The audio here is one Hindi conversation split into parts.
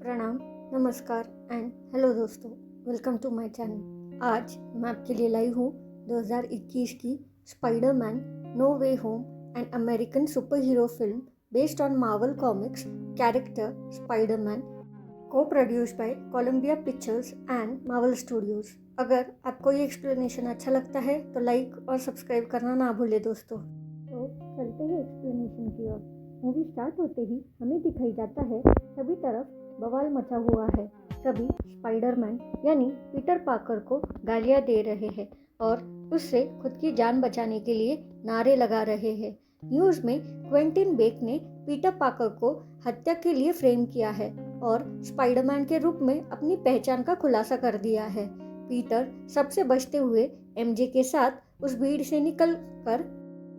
प्रणाम, नमस्कार एंड हेलो दोस्तों, वेलकम टू माय चैनल। आज मैं आपके लिए लाई हूँ 2021 की Spiderman no way home and American superhero film based on Marvel comics character Spiderman, coproduced by Columbia Pictures and Marvel Studios. अगर आपको ये एक्सप्लेनेशन अच्छा लगता है तो लाइक और सब्सक्राइब करना ना भूले दोस्तों। तो चलते ही एक्सप्लेनेशन की ओर। मूवी स्टार्ट होते ही हमें दिखाई जाता है सभी तरफ बवाल मचा हुआ है। सभी स्पाइडरमैन यानी पीटर पार्कर को गालियां दे रहे हैं और उससे खुद की जान बचाने के लिए नारे लगा रहे हैं। न्यूज़ में क्वेंटिन बेक ने पीटर पार्कर को हत्या के लिए फ्रेम किया है और स्पाइडरमैन के रूप में अपनी पहचान का खुलासा कर दिया है। पीटर सबसे बचते हुए एमजे के साथ उस भीड़ से निकल कर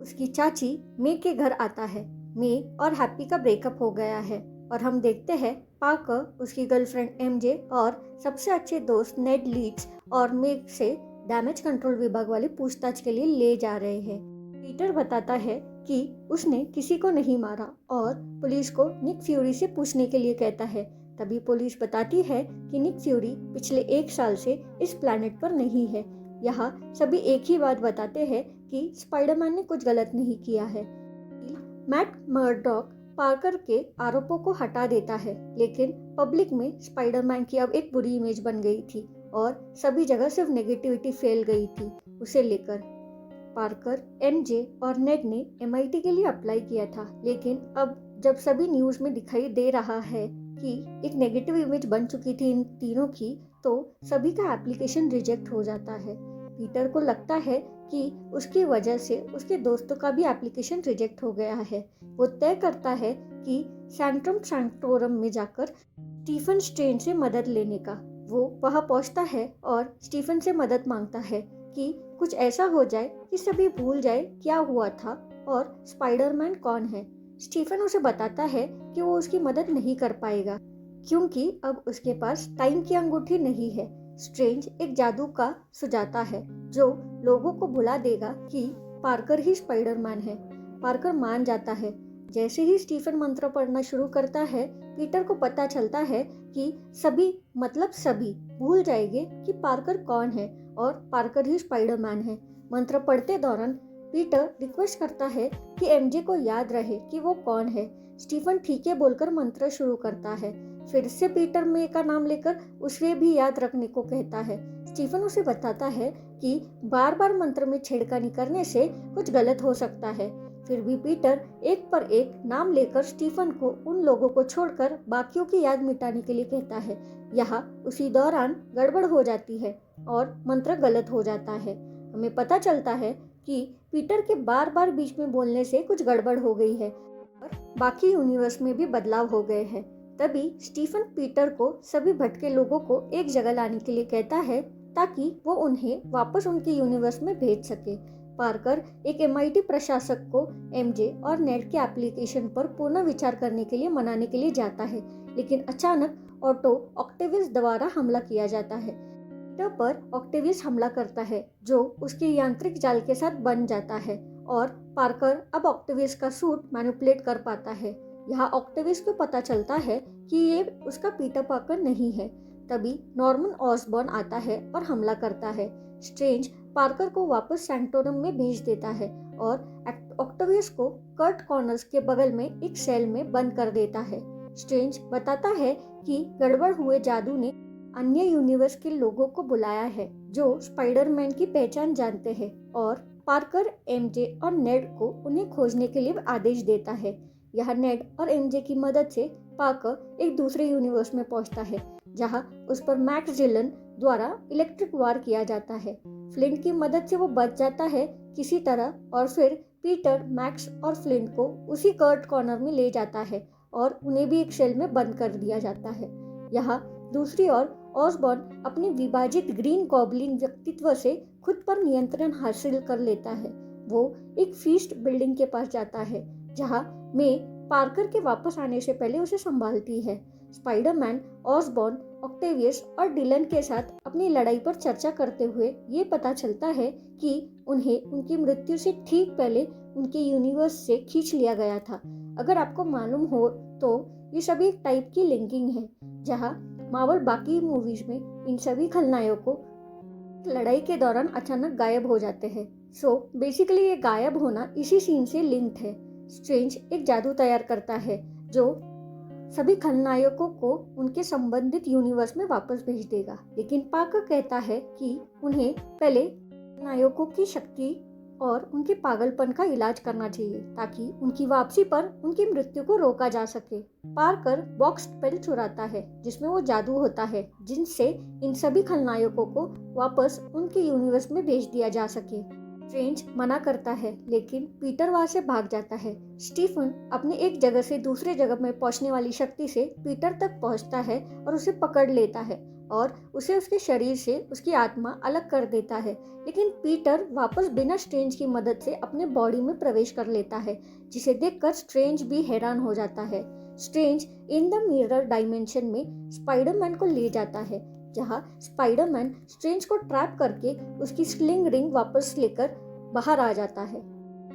उसकी चाची मे के घर आता है। मे और हैप्पी का ब्रेकअप हो गया है और हम देखते हैं पार्कर उसकी गर्लफ्रेंड एमजे और सबसे अच्छे दोस्त नेड लीड्स और मेग से डैमेज कंट्रोल विभाग वाले पूछताछ के लिए ले जा रहे हैं। पीटर बताता है कि उसने किसी को नहीं मारा और पुलिस को निक फ्यूरी से पूछने के लिए कहता है। तभी पुलिस बताती है कि निक फ्यूरी पिछले 1 साल से इस प्लैनेट पर नहीं है। यहाँ सभी एक ही बात बताते हैं कि स्पाइडरमैन ने कुछ गलत नहीं किया है। मैट मर्डॉक पार्कर के आरोपों को हटा देता है, लेकिन पब्लिक में स्पाइडरमैन की अब एक बुरी इमेज बन गई थी और सभी जगह सिर्फ नेगेटिविटी फैल गई थी उसे लेकर। पार्कर, एमजे और नेड ने एमआईटी के लिए अप्लाई किया था, लेकिन अब जब सभी न्यूज में दिखाई दे रहा है कि एक नेगेटिव इमेज बन चुकी थी इन तीनों की, तो सभी का एप्लीकेशन रिजेक्ट हो जाता है। पीटर को लगता है कि उसकी वजह से उसके दोस्तों का भी एप्लीकेशन रिजेक्ट हो गया है। वो तय करता है कि सैंट्रम सैंक्टोरम में जाकर स्टीफन स्ट्रेंज से मदद लेने का। वो वहां पहुंचता है और स्टीफन से मदद मांगता है कि कुछ ऐसा हो जाए कि सभी भूल जाए क्या हुआ था और स्पाइडरमैन कौन है। स्टीफन उसे बताता है कि वो उसकी मदद नहीं कर पाएगा क्योंकि अब उसके पास टाइम की अंगूठी नहीं है। स्ट्रेंज एक जादू का सुझाता है जो लोगों को भुला देगा कि पार्कर ही स्पाइडरमैन है। पार्कर मान जाता है। जैसे ही स्टीफन मंत्र पढ़ना शुरू करता है, पीटर को पता चलता है कि सभी भूल जाएंगे कि पार्कर कौन है और पार्कर ही स्पाइडरमैन है। मंत्र पढ़ते दौरान पीटर रिक्वेस्ट करता है कि एमजे को याद रहे कि वो कौन है। स्टीफन ठीक है बोलकर मंत्र शुरू करता है। फिर से पीटर मे का नाम लेकर उसे भी याद रखने को कहता है। स्टीफन उसे बताता है कि बार बार मंत्र में छेड़खानी करने से कुछ गलत हो सकता है। फिर भी पीटर एक पर एक नाम लेकर स्टीफन को उन लोगों को छोड़कर बाकियों की याद मिटाने के लिए कहता है। यहाँ उसी दौरान गड़बड़ हो जाती है और मंत्र गलत हो जाता है। हमें पता चलता है कि पीटर के बार बार बीच में बोलने से कुछ गड़बड़ हो गई है और बाकी यूनिवर्स में भी बदलाव हो गए हैं। तभी स्टीफन पीटर को सभी भटके लोगों को एक जगह लाने के लिए कहता है ताकि वो उन्हें वापस उनके यूनिवर्स में भेज सके। पार्कर एक एमआईटी प्रशासक को एमजे और नेड के एप्लीकेशन पर पुनः विचार करने के लिए मनाने के लिए जाता है, लेकिन अचानक ऑटो ऑक्टेवियस द्वारा हमला किया जाता है। पीटर पर ऑक्टेवियस हमला करता है जो उसके यांत्रिक जाल के साथ बन जाता है और पार्कर अब ऑक्टेवियस का सूट मैनिपुलेट कर पाता है। यहाँ ऑक्टेवियस को पता चलता है कि ये उसका पीटर पार्कर नहीं है। तभी नॉर्मन ऑसबॉर्न आता है और हमला करता है। स्ट्रेंज पार्कर को वापस सैंक्टोरम में भेज देता है और ऑक्टेवियस को कर्ट कॉर्नर्स के बगल में एक सेल में बंद कर देता है। स्ट्रेंज बताता है कि गड़बड़ हुए जादू ने अन्य यूनिवर्स के लोगों को बुलाया है जो स्पाइडरमैन की पहचान जानते हैं और पार्कर, एमजे और नेड को उन्हें खोजने के लिए आदेश देता है। यह नेड और एमजे की मदद से पार्कर एक दूसरे यूनिवर्स में पहुंचता है जहां उस पर मैक्स डिलन द्वारा इलेक्ट्रिक वार किया जाता है। फ्लिंट की मदद से वो बच जाता है किसी तरह और फिर पीटर, मैक्स और फ्लिंट को उसी कर्ट कॉर्नर में ले जाता है और उन्हें भी एक सेल में बंद कर दिया जाता है। यहाँ दूसरी ओर ऑसबॉर्न अपने विभाजित ग्रीन गॉब्लिन व्यक्तित्व से खुद पर नियंत्रण हासिल कर लेता है। वो एक फीस्ट बिल्डिंग के पास जाता है जहाँ मे पार्कर के वापस आने से पहले उसे संभालती है। स्पाइडरमैन, ऑसबॉर्न, ऑक्टेवियस और डिलन के साथ अपनी लड़ाई पर चर्चा करते हुए ये पता चलता है कि उन्हें उनकी मृत्यु से ठीक पहले उनके यूनिवर्स से खींच लिया गया था। अगर आपको मालूम हो तो ये सभी एक टाइप की लिंकिंग है, जहाँ मार्वल बाकी मूवीज में इन सभी खलनायकों लड़ाई के दौरान अचानक गायब हो जाते हैं। सो बेसिकली ये गायब होना इसी सीन से लिंक्ड है। स्ट्रेंज एक जादू तैयार करता है जो सभी खलनायकों को उनके संबंधित यूनिवर्स में वापस भेज देगा, लेकिन पार्कर कहता है कि उन्हें पहले खलनायकों की शक्ति और उनके पागलपन का इलाज करना चाहिए ताकि उनकी वापसी पर उनकी मृत्यु को रोका जा सके। पार्कर बॉक्स स्पेल चुराता है जिसमें वो जादू होता है जिनसे इन सभी खलनायकों को वापस उनके यूनिवर्स में भेज दिया जा सके। स्ट्रेंज मना करता है लेकिन पीटर वहां से भाग जाता है। स्टीफन अपने एक जगह से दूसरे जगह में पहुंचने वाली शक्ति से पीटर तक पहुंचता है और उसे पकड़ लेता है और उसे उसके शरीर से उसकी आत्मा अलग कर देता है, लेकिन पीटर वापस बिना स्ट्रेंज की मदद से अपने बॉडी में प्रवेश कर लेता है, जिसे देखकर स्ट्रेंज भी हैरान हो जाता है। Strange in the mirror dimension में स्पाइडरमैन को ले जाता है, जहां स्पाइडरमैन स्ट्रेंज को ट्रैप करके उसकी स्लिंग रिंग वापस लेकर बाहर आ जाता है।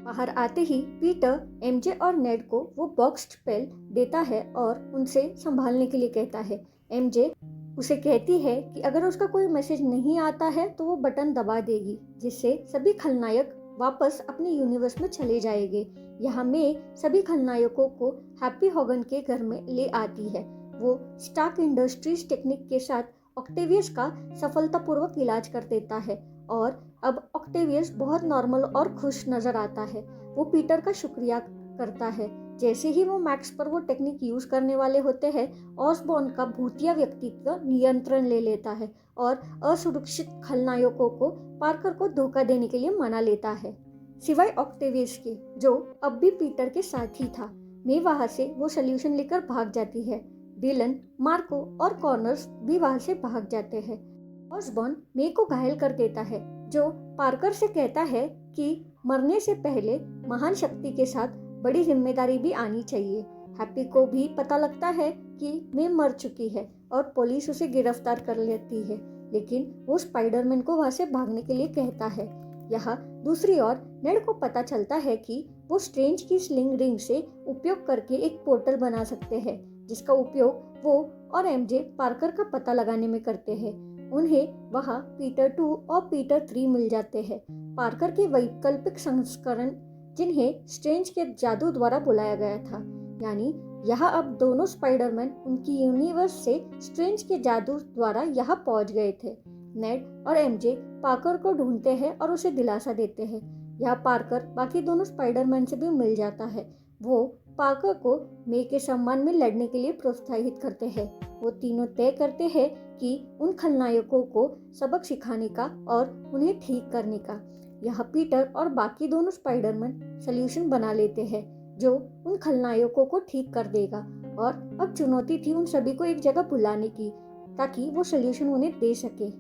बाहर आते ही पीटर एमजे और नेड को वो बॉक्स स्पेल देता है और उनसे संभालने के लिए कहता है। एमजे उसे कहती है कि अगर उसका कोई मैसेज नहीं आता है तो वो बटन दबा देगी, जिससे सभी खलनायक वापस अपने यूनिवर्स में चले जाएंगे। यहाँ मे सभी खलनायकों को हैप्पी हॉगन के घर में ले आती है। वो स्टार्क इंडस्ट्रीज टेक्निक के साथ ऑक्टेवियस का सफलतापूर्वक इलाज कर देता है और अब ऑक्टेवियस बहुत नॉर्मल और खुश नजर आता है। वो पीटर का शुक्रिया करता है। जैसे ही वो मैक्स पर वो टेक्निक यूज करने वाले होते हैं, ऑसबॉर्न का भूतिया व्यक्तित्व नियंत्रण ले लेता है और असुरक्षित खलनायकों को पार्कर को धोखा देने के लिए मना लेता है, सिवाय ऑक्टेवियस के जो अब भी पीटर के साथ ही था। मे वहां से वो सोल्यूशन लेकर भाग जाती है। डिलन, मार्को और कॉर्नर्स भी वहां से भाग जाते हैं। ऑसबॉर्न मे को घायल कर देता है, जो पार्कर से कहता है कि मरने से पहले महान शक्ति के साथ बड़ी जिम्मेदारी भी आनी चाहिए। हैप्पी को भी पता लगता है कि मे मर चुकी है और पुलिस उसे गिरफ्तार कर लेती है, लेकिन वो स्पाइडरमैन को वहां से भागने के लिए कहता है। यहाँ दूसरी ओर नेड को पता चलता है कि वो स्ट्रेंज की स्लिंग रिंग से उपयोग करके एक पोर्टल बना सकते हैं, जिसका उपयोग वो और एमजे पार्कर का पता लगाने में करते हैं। उन्हें वहाँ पीटर 2 और पीटर 3 मिल जाते हैं, पार्कर के वैकल्पिक संस्करण जिन्हें स्ट्रेंज के जादू द्वारा बुलाया गया था। यानी यहाँ अब दोनों स्पाइडरमैन उनकी यूनिवर्स से स्ट्रेंज के जादू द्वारा यहाँ पहुंच गए थे। नेड और एमजे पार्कर को ढूंढते हैं और उसे दिलासा देते हैं। यहाँ पार्कर बाकी दोनों स्पाइडरमैन से भी मिल जाता है। वो पार्कर को मे के सम्मान में लड़ने के लिए प्रोत्साहित करते हैं। वो तीनों तय करते हैं कि उन खलनायकों को सबक सिखाने का और उन्हें ठीक करने का। यहाँ पीटर और बाकी दोनों स्पाइडरमैन सोल्यूशन बना लेते हैं जो उन खलनायकों को ठीक कर देगा, और अब चुनौती थी उन सभी को एक जगह बुलाने की ताकि वो सोल्यूशन उन्हें दे सके।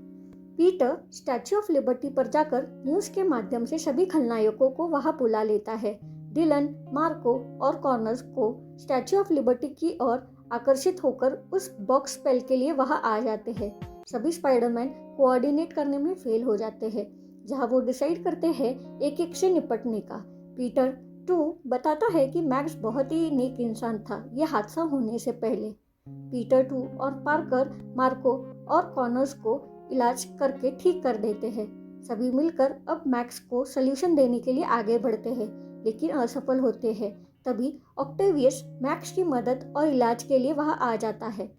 पीटर स्टैच्यू ऑफ लिबर्टी पर जाकर न्यूज के माध्यम से सभी खलनायकों को वहां बुला लेता है। डिलन, मार्को और कॉर्नर्स को स्टैच्यू ऑफ लिबर्टी की ओर आकर्षित होकर उस बॉक्स स्पेल के लिए वहां आ जाते हैं। सभी स्पाइडरमैन कोऑर्डिनेट करने में फेल हो जाते हैं, जहां वो डिसाइड करते हैं एक एक से निपटने का। पीटर 2 बताता है कि मैक्स बहुत ही नेक इंसान था ये हादसा होने से पहले। पीटर 2 और पार्कर मार्को और कॉर्नर्स को इलाज करके ठीक कर देते हैं। सभी मिलकर अब मैक्स को सोल्यूशन देने के लिए आगे बढ़ते हैं, लेकिन असफल होते हैं। तभी ऑक्टेवियस मैक्स की मदद और इलाज के लिए वहां आ जाता है।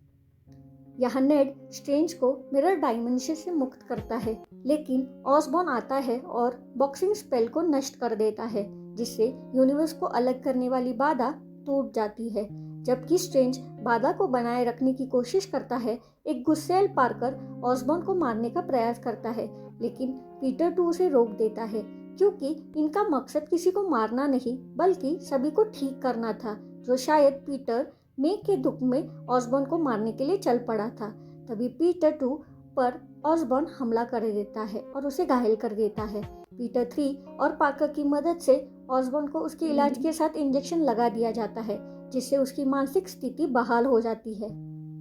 यहाँ नेड स्ट्रेंज को मिरर डायमेंशन से मुक्त करता है, लेकिन ऑसबॉर्न आता है और बॉक्सिंग स्पेल को नष्ट कर देता है, जिससे यूनिवर्स को अलग करने वाली बाधा टूट जाती है। जबकि स्ट्रेंज बाधा को बनाए रखने की कोशिश करता है, एक गुस्सैल पार्कर ऑसबॉर्न को मारने का प्रयास करता है, लेकिन पीटर 2 उसे रोक देता है क्योंकि इनका मकसद किसी को मारना नहीं बल्कि सभी को ठीक करना था, जो शायद पीटर मे के दुख में ऑसबॉर्न को मारने के लिए चल पड़ा था। तभी पीटर 2 पर ऑसबॉर्न हमला कर देता है और उसे घायल कर देता है। पीटर 3 और पार्कर की मदद से ऑसबॉर्न को उसके इलाज के साथ इंजेक्शन लगा दिया जाता है, जिससे उसकी मानसिक स्थिति बहाल हो जाती है।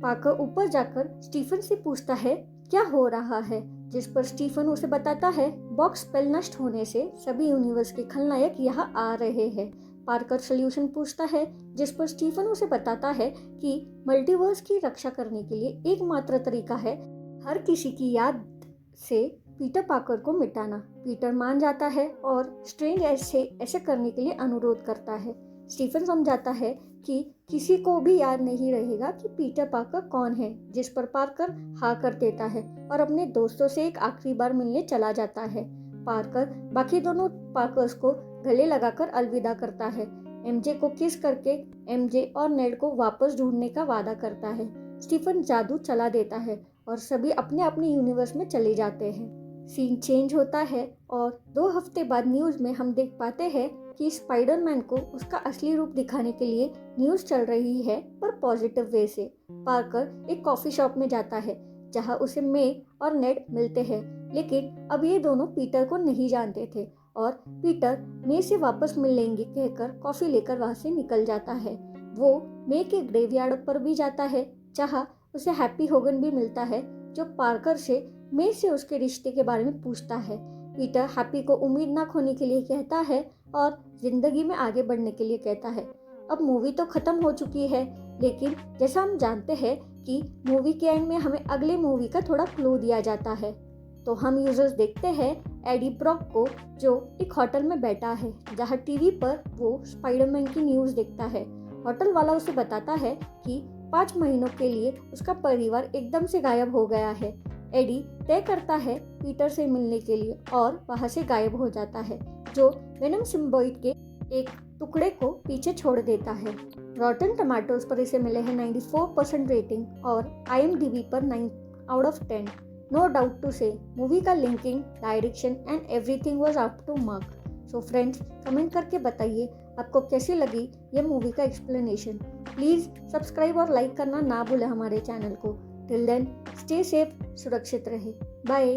पार्कर ऊपर जाकर स्टीफन से पूछता है क्या हो रहा है, जिस पर स्टीफन उसे बताता है बॉक्स स्पेल नष्ट होने से सभी यूनिवर्स के खलनायक यहाँ आ रहे हैं। पार्कर सॉल्यूशन पूछता है, जिस पर स्टीफन उसे बताता है कि मल्टीवर्स की रक्षा करने के लिए एकमात्र तरीका है हर किसी की याद से पीटर पार्कर को मिटाना। पीटर मान जाता है और स्ट्रेंज ऐसे करने के लिए अनुरोध करता है। स्टीफन समझाता है कि किसी को भी याद नहीं रहेगा कि पीटर पार्कर कौन है, जिस पर पार्कर हाँ कर देता है और अपने दोस्तों से एक आखिरी बार मिलने चला जाता है। पार्कर बाकी दोनों पार्कर्स को गले लगाकर अलविदा करता है। एमजे को किस करके एमजे और नेड को वापस ढूंढने का वादा करता है। स्टीफन जादू चला देता है और सभी अपने अपने यूनिवर्स में चले जाते हैं। सीन चेंज होता है और 2 हफ्ते बाद न्यूज़ में हम देख पाते हैं कि स्पाइडरमैन को उसका असली रूप दिखाने के लिए न्यूज़ चल रही है, पर पॉजिटिव वे से। पार्कर एक कॉफ़ी शॉप में जाता है जहां उसे मे और नेड मिलते हैं, लेकिन अब ये दोनों पीटर को नहीं जानते थे और पीटर मे से वापस मिल लेंगे कहकर कॉफ़ी लेकर वहां से निकल जाता है। वो मे के ग्रेवयार्ड पर भी जाता है जहां उसे हैप्पी होगन भी मिलता है, जो पार्कर से मे से उसके रिश्ते के बारे में पूछता है। पीटर हैप्पी को उम्मीद ना खोने के लिए कहता है और जिंदगी में आगे बढ़ने के लिए कहता है। अब मूवी तो खत्म हो चुकी है, लेकिन जैसा हम जानते हैं कि मूवी के एंड में हमें अगले मूवी का थोड़ा क्लू दिया जाता है। तो हम यूजर्स देखते हैं एडी ब्रॉक को, जो एक होटल में बैठा है जहां टीवी पर वो स्पाइडरमैन की न्यूज़ देखता है। होटल वाला उसे बताता है कि 5 महीनों के लिए उसका परिवार एकदम से गायब हो गया है। एडी तय करता है पीटर से मिलने के लिए और वहां से गायब हो जाता है, जो वेनम सिम्बायोट के एक टुकड़े को पीछे छोड़ देता है। रॉटन टमाटोज पर इसे मिले हैं 94% रेटिंग और IMDb पर 9 out of 10। No doubt to से मूवी का linking, direction and everything was up to mark. So friends, comment करके बताइए आपको कैसी लगी ये मूवी का एक्सप्लेनेशन। प्लीज़ सब्सक्राइब और लाइक करना ना भूलें हमारे चैनल को। टिल देन स्टे सेफ, सुरक्षित रहे। बाय।